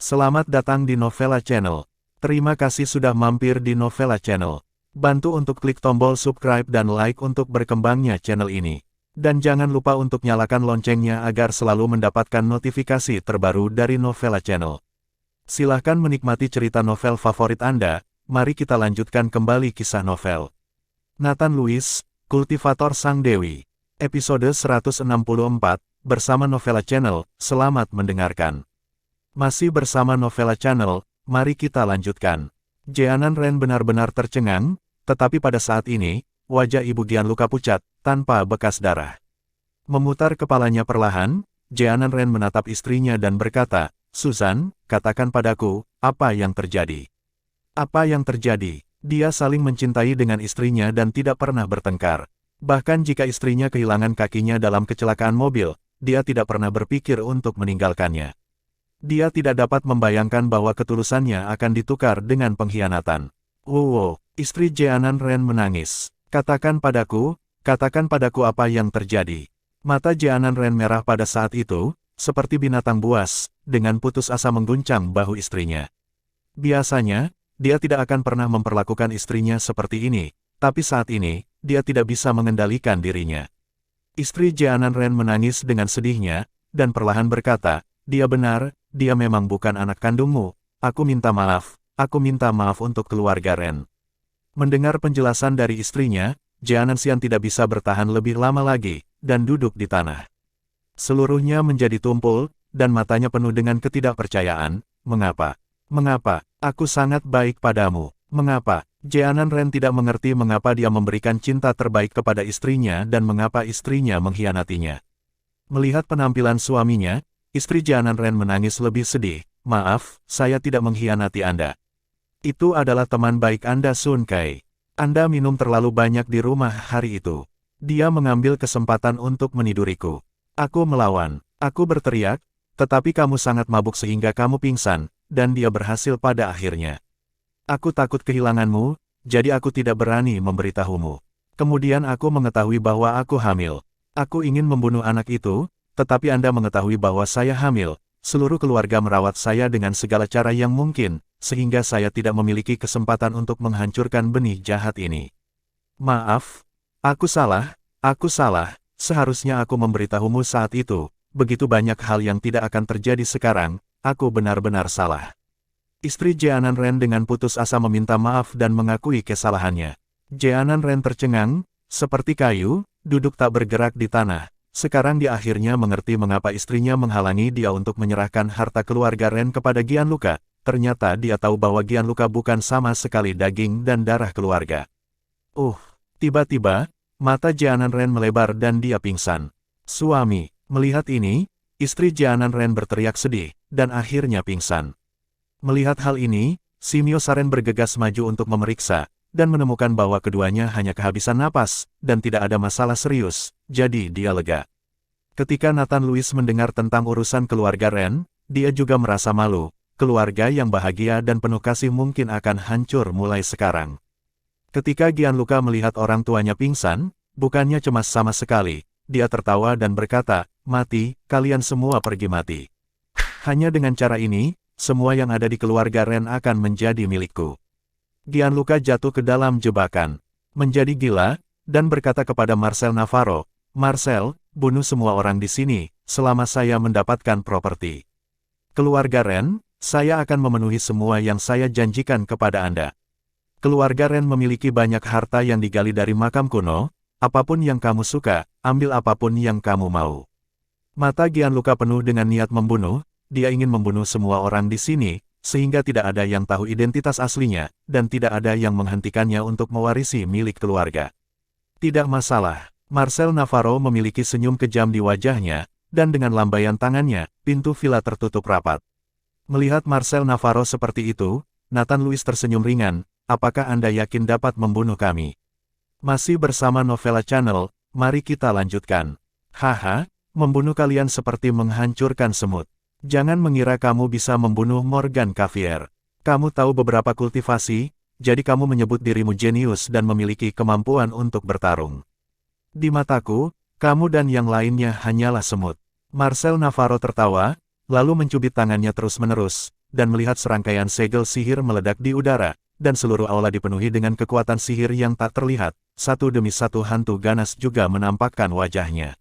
Selamat datang di Novella Channel. Terima kasih sudah mampir di Novella Channel. Bantu untuk klik tombol subscribe dan like untuk berkembangnya channel ini. Dan jangan lupa untuk nyalakan loncengnya agar selalu mendapatkan notifikasi terbaru dari Novella Channel. Silahkan menikmati cerita novel favorit Anda. Mari kita lanjutkan kembali kisah novel Nathan Lewis, Kultivator Sang Dewi. Episode 164, bersama Novella Channel. Selamat mendengarkan. Masih bersama Novella Channel, mari kita lanjutkan. Jeanan Ren benar-benar tercengang, tetapi pada saat ini, wajah Ibu Gianluca pucat, tanpa bekas darah. Memutar kepalanya perlahan, Jeanan Ren menatap istrinya dan berkata, "Susan, katakan padaku, apa yang terjadi?" "Apa yang terjadi?" Dia saling mencintai dengan istrinya dan tidak pernah bertengkar. Bahkan jika istrinya kehilangan kakinya dalam kecelakaan mobil, dia tidak pernah berpikir untuk meninggalkannya. Dia tidak dapat membayangkan bahwa ketulusannya akan ditukar dengan pengkhianatan. Istri Jeanan Ren menangis. Katakan padaku apa yang terjadi." Mata Jeanan Ren merah pada saat itu, seperti binatang buas, dengan putus asa mengguncang bahu istrinya. Biasanya, dia tidak akan pernah memperlakukan istrinya seperti ini, tapi saat ini, dia tidak bisa mengendalikan dirinya. Istri Jeanan Ren menangis dengan sedihnya, dan perlahan berkata, "Dia benar, dia memang bukan anak kandungmu. Aku minta maaf untuk keluarga Ren." Mendengar penjelasan dari istrinya, Jeanan Xian tidak bisa bertahan lebih lama lagi, dan duduk di tanah. Seluruhnya menjadi tumpul, dan matanya penuh dengan ketidakpercayaan. Mengapa? Aku sangat baik padamu. Mengapa?" Jeanan Ren tidak mengerti mengapa dia memberikan cinta terbaik kepada istrinya dan mengapa istrinya mengkhianatinya. Melihat penampilan suaminya, istri Jeanan Ren menangis lebih sedih. "Maaf, saya tidak mengkhianati Anda. Itu adalah teman baik Anda, Sun Kai. Anda minum terlalu banyak di rumah hari itu. Dia mengambil kesempatan untuk meniduriku. Aku melawan. Aku berteriak, tetapi kamu sangat mabuk sehingga kamu pingsan, dan dia berhasil pada akhirnya. Aku takut kehilanganmu, jadi aku tidak berani memberitahumu. Kemudian aku mengetahui bahwa aku hamil. Aku ingin membunuh anak itu, tetapi Anda mengetahui bahwa saya hamil. Seluruh keluarga merawat saya dengan segala cara yang mungkin, sehingga saya tidak memiliki kesempatan untuk menghancurkan benih jahat ini. Maaf, aku salah, seharusnya aku memberitahumu saat itu. Begitu banyak hal yang tidak akan terjadi sekarang, aku benar-benar salah." Istri Jeanan Ren dengan putus asa meminta maaf dan mengakui kesalahannya. Jeanan Ren tercengang, seperti kayu, duduk tak bergerak di tanah. Sekarang dia akhirnya mengerti mengapa istrinya menghalangi dia untuk menyerahkan harta keluarga Ren kepada Gianluca. Ternyata dia tahu bahwa Gianluca bukan sama sekali daging dan darah keluarga. Tiba-tiba, mata Jeanan Ren melebar dan dia pingsan. "Suami!" Melihat ini, istri Jeanan Ren berteriak sedih, dan akhirnya pingsan. Melihat hal ini, Simio Saren bergegas maju untuk memeriksa, dan menemukan bahwa keduanya hanya kehabisan napas, dan tidak ada masalah serius, jadi dia lega. Ketika Nathan Lewis mendengar tentang urusan keluarga Ren, dia juga merasa malu. Keluarga yang bahagia dan penuh kasih mungkin akan hancur mulai sekarang. Ketika Gianluca melihat orang tuanya pingsan, bukannya cemas sama sekali, dia tertawa dan berkata, "Mati, kalian semua pergi mati. Hanya dengan cara ini, semua yang ada di keluarga Ren akan menjadi milikku." Gianluca jatuh ke dalam jebakan, menjadi gila, dan berkata kepada Marcel Navarro, "Marcel, bunuh semua orang di sini, selama saya mendapatkan properti keluarga Ren, saya akan memenuhi semua yang saya janjikan kepada Anda." Keluarga Ren memiliki banyak harta yang digali dari makam kuno, apapun yang kamu suka, ambil apapun yang kamu mau. Mata Gianluca penuh dengan niat membunuh, dia ingin membunuh semua orang di sini, sehingga tidak ada yang tahu identitas aslinya, dan tidak ada yang menghentikannya untuk mewarisi milik keluarga. "Tidak masalah." Marcel Navarro memiliki senyum kejam di wajahnya, dan dengan lambaian tangannya, pintu villa tertutup rapat. Melihat Marcel Navarro seperti itu, Nathan Lewis tersenyum ringan, "Apakah Anda yakin dapat membunuh kami?" Masih bersama Novella Channel, mari kita lanjutkan. "Haha, membunuh kalian seperti menghancurkan semut. Jangan mengira kamu bisa membunuh Morgan Cavier. Kamu tahu beberapa kultivasi, jadi kamu menyebut dirimu jenius dan memiliki kemampuan untuk bertarung. Di mataku, kamu dan yang lainnya hanyalah semut. Marcel Navarro tertawa, lalu mencubit tangannya terus-menerus, dan melihat serangkaian segel sihir meledak di udara, dan seluruh aula dipenuhi dengan kekuatan sihir yang tak terlihat. Satu demi satu hantu ganas juga menampakkan wajahnya.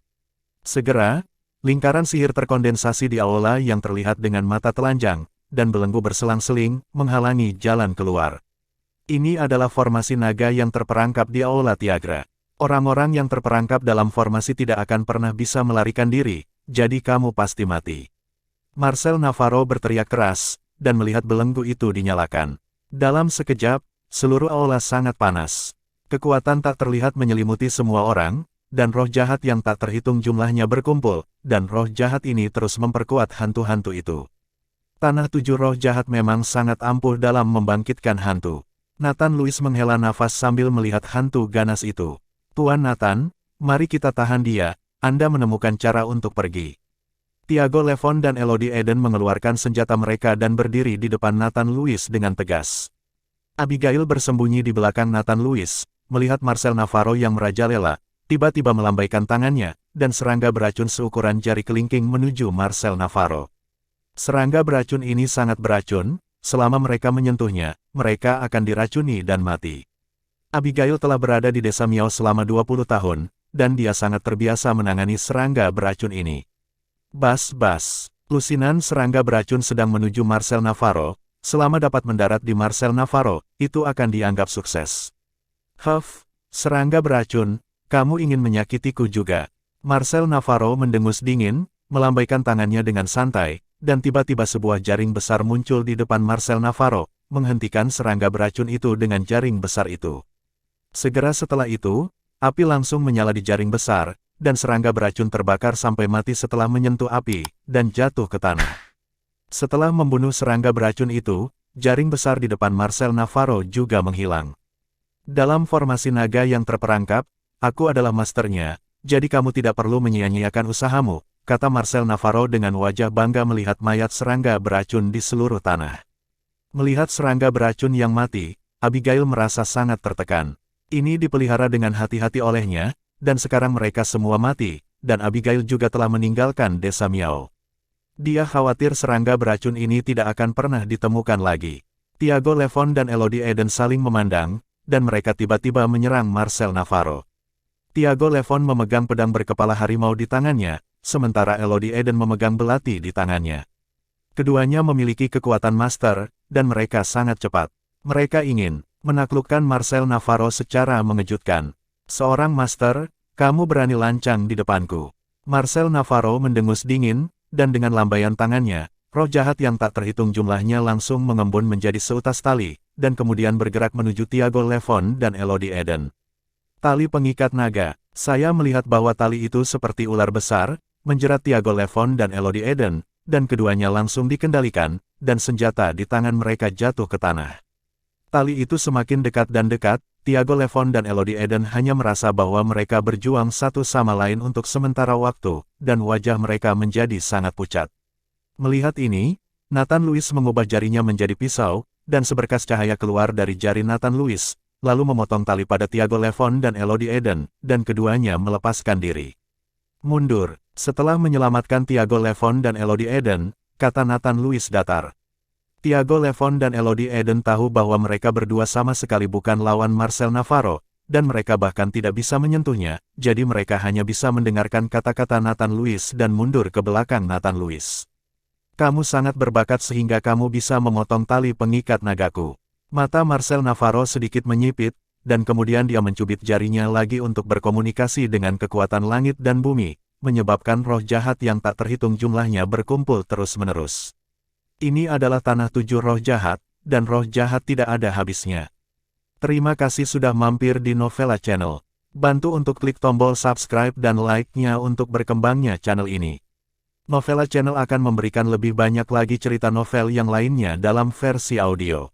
Segera, lingkaran sihir terkondensasi di aula yang terlihat dengan mata telanjang, dan belenggu berselang-seling, menghalangi jalan keluar. Ini adalah formasi naga yang terperangkap di aula Tiagra. Orang-orang yang terperangkap dalam formasi tidak akan pernah bisa melarikan diri, jadi kamu pasti mati. Marcel Navarro berteriak keras, dan melihat belenggu itu dinyalakan. Dalam sekejap, seluruh aula sangat panas. Kekuatan tak terlihat menyelimuti semua orang, dan roh jahat yang tak terhitung jumlahnya berkumpul, dan roh jahat ini terus memperkuat hantu-hantu itu. Tanah tujuh roh jahat memang sangat ampuh dalam membangkitkan hantu. Nathan Louis menghela nafas sambil melihat hantu ganas itu. Tuan Nathan, mari kita tahan dia, Anda menemukan cara untuk pergi. Tiago Levon dan Elodie Eden mengeluarkan senjata mereka dan berdiri di depan Nathan Louis dengan tegas. Abigail bersembunyi di belakang Nathan Louis, melihat Marcel Navarro yang merajalela, tiba-tiba melambaikan tangannya, dan serangga beracun seukuran jari kelingking menuju Marcel Navarro. Serangga beracun ini sangat beracun, selama mereka menyentuhnya, mereka akan diracuni dan mati. Abigail telah berada di desa Miao selama 20 tahun, dan dia sangat terbiasa menangani serangga beracun ini. Bas-bas, lusinan serangga beracun sedang menuju Marcel Navarro, selama dapat mendarat di Marcel Navarro, itu akan dianggap sukses. Huff, serangga beracun, kamu ingin menyakitiku juga. Marcel Navarro mendengus dingin, melambaikan tangannya dengan santai, dan tiba-tiba sebuah jaring besar muncul di depan Marcel Navarro, menghentikan serangga beracun itu dengan jaring besar itu. Segera setelah itu, api langsung menyala di jaring besar, dan serangga beracun terbakar sampai mati setelah menyentuh api, dan jatuh ke tanah. Setelah membunuh serangga beracun itu, jaring besar di depan Marcel Navarro juga menghilang. Dalam formasi naga yang terperangkap, aku adalah masternya, jadi kamu tidak perlu menyia-nyiakan usahamu, kata Marcel Navarro dengan wajah bangga melihat mayat serangga beracun di seluruh tanah. Melihat serangga beracun yang mati, Abigail merasa sangat tertekan. Ini dipelihara dengan hati-hati olehnya, dan sekarang mereka semua mati, dan Abigail juga telah meninggalkan desa Miao. Dia khawatir serangga beracun ini tidak akan pernah ditemukan lagi. Tiago Levon dan Elodie Eden saling memandang, dan mereka tiba-tiba menyerang Marcel Navarro. Tiago Levon memegang pedang berkepala harimau di tangannya, sementara Elodie Eden memegang belati di tangannya. Keduanya memiliki kekuatan master, dan mereka sangat cepat. Mereka ingin menaklukkan Marcel Navarro secara mengejutkan. Seorang master, kamu berani lancang di depanku. Marcel Navarro mendengus dingin, dan dengan lambaian tangannya, roh jahat yang tak terhitung jumlahnya langsung mengembun menjadi seutas tali, dan kemudian bergerak menuju Tiago Levon dan Elodie Eden. Tali pengikat naga, saya melihat bahwa tali itu seperti ular besar, menjerat Tiago Levon dan Elodie Eden, dan keduanya langsung dikendalikan, dan senjata di tangan mereka jatuh ke tanah. Tali itu semakin dekat dan dekat, Tiago Levon dan Elodie Eden hanya merasa bahwa mereka berjuang satu sama lain untuk sementara waktu, dan wajah mereka menjadi sangat pucat. Melihat ini, Nathan Louis mengubah jarinya menjadi pisau, dan seberkas cahaya keluar dari jari Nathan Louis, lalu memotong tali pada Tiago Levon dan Elodie Eden, dan keduanya melepaskan diri. Mundur, setelah menyelamatkan Tiago Levon dan Elodie Eden, kata Nathan Louis datar. Tiago Levon dan Elodie Eden tahu bahwa mereka berdua sama sekali bukan lawan Marcel Navarro, dan mereka bahkan tidak bisa menyentuhnya, jadi mereka hanya bisa mendengarkan kata-kata Nathan Louis dan mundur ke belakang Nathan Louis. Kamu sangat berbakat sehingga kamu bisa memotong tali pengikat nagaku. Mata Marcel Navarro sedikit menyipit, dan kemudian dia mencubit jarinya lagi untuk berkomunikasi dengan kekuatan langit dan bumi, menyebabkan roh jahat yang tak terhitung jumlahnya berkumpul terus-menerus. Ini adalah tanah tujuh roh jahat, dan roh jahat tidak ada habisnya. Terima kasih sudah mampir di Novela Channel. Bantu untuk klik tombol subscribe dan like-nya untuk berkembangnya channel ini. Novela Channel akan memberikan lebih banyak lagi cerita novel yang lainnya dalam versi audio.